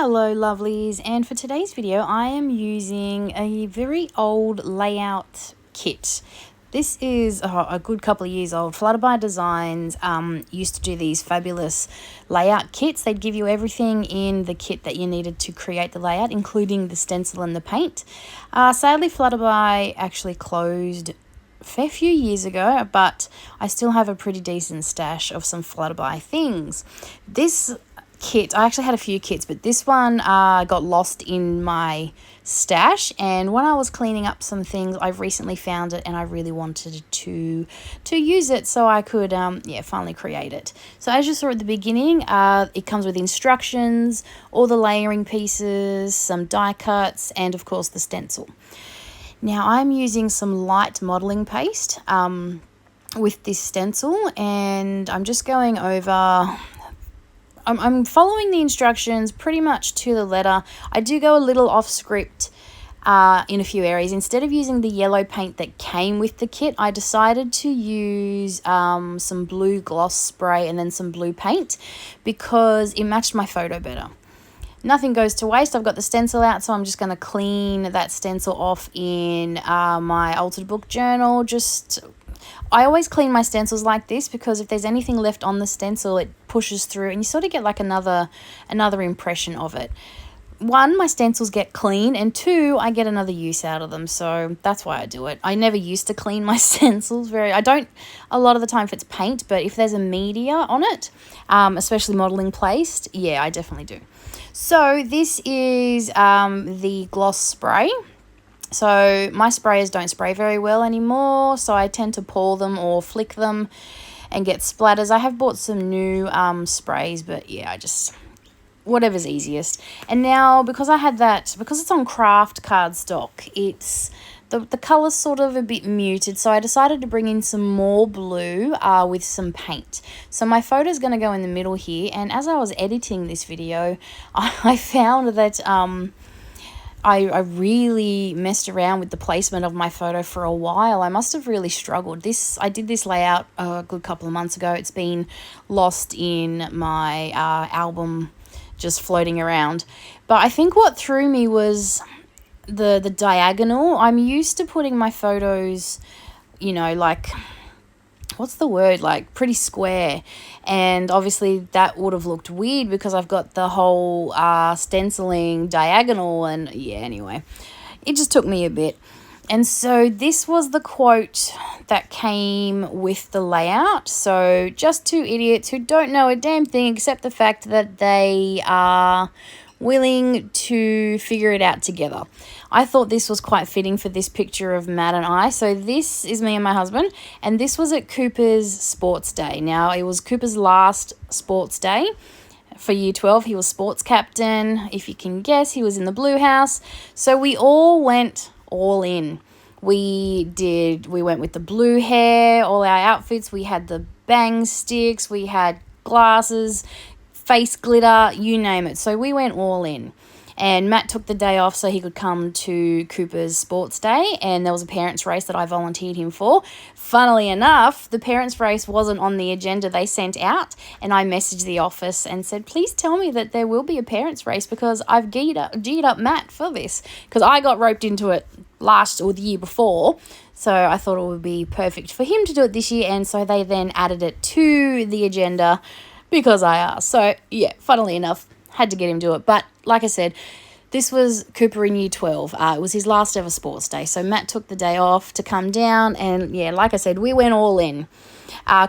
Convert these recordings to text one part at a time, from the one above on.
Hello lovelies, and for today's video I am using a very old layout kit. This is a good couple of years old. Flutterby Designs used to do these fabulous layout kits. They'd give you everything in the kit that you needed to create the layout, including the stencil and the paint. Sadly, Flutterby actually closed a fair few years ago, but I still have a pretty decent stash of some Flutterby things. This kit, I actually had a few kits, but this one got lost in my stash, and when I was cleaning up some things, I've recently found it and I really wanted to use it so I could finally create it. So as you saw at the beginning, it comes with instructions, all the layering pieces, some die cuts, and of course the stencil. Now I'm using some light modeling paste with this stencil, and I'm just going over. I'm following the instructions pretty much to the letter. I do go a little off script in a few areas. Instead of using the yellow paint that came with the kit, I decided to use some blue gloss spray and then some blue paint because it matched my photo better. Nothing goes to waste. I've got the stencil out, so I'm just going to clean that stencil off in my altered book journal. I always clean my stencils like this because if there's anything left on the stencil, it pushes through and you sort of get like another impression of it. One, my stencils get clean, and two, I get another use out of them, so that's why I do it. I never used to clean my stencils I don't a lot of the time if it's paint, but if there's a media on it, especially modeling placed, yeah, I definitely do. So this is the gloss spray. So my sprayers don't spray very well anymore, so I tend to pour them or flick them and get splatters. I have bought some new sprays, but yeah, I just whatever's easiest. And now because it's on craft cardstock, it's the colour's sort of a bit muted, so I decided to bring in some more blue with some paint. So my photo's going to go in the middle here, and as I was editing this video, I found that I really messed around with the placement of my photo for a while. I must have really struggled. I did this layout a good couple of months ago. It's been lost in my album, just floating around. But I think what threw me was the diagonal. I'm used to putting my photos, like, what's the word, like pretty square, and obviously that would have looked weird because I've got the whole stenciling diagonal, and yeah, anyway, it just took me a bit. And so this was the quote that came with the layout. So just two idiots who don't know a damn thing except the fact that they are willing to figure it out together. I thought this was quite fitting for this picture of Matt and I. So this is me and my husband, and this was at Cooper's sports day. Now, it was Cooper's last sports day for year 12. He was sports captain. If you can guess, he was in the blue house. So we all went all in. We went with the blue hair, all our outfits. We had the bang sticks, we had glasses, face glitter, you name it. So we went all in. And Matt took the day off so he could come to Cooper's sports day, and there was a parents' race that I volunteered him for. Funnily enough, the parents' race wasn't on the agenda they sent out, and I messaged the office and said, please tell me that there will be a parents' race because I've geared up Matt for this, because I got roped into it the year before. So I thought it would be perfect for him to do it this year, and so they then added it to the agenda because I asked. So yeah, funnily enough, had to get him to do it. But like I said, this was Cooper in year 12. It was his last ever sports day. So Matt took the day off to come down, and yeah, like I said, we went all in.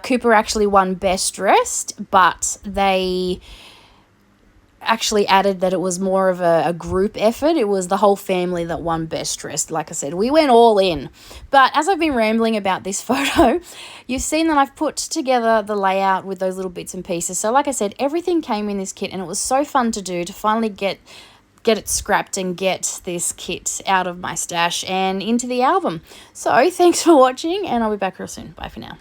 Cooper actually won best dressed, but they actually added that it was more of a group effort. It was the whole family that won best dressed. Like I said, we went all in. But as I've been rambling about this photo, you've seen that I've put together the layout with those little bits and pieces. So like I said, everything came in this kit, and it was so fun to do, to finally get it scrapped and get this kit out of my stash and into the album. So thanks for watching, and I'll be back real soon. Bye for now.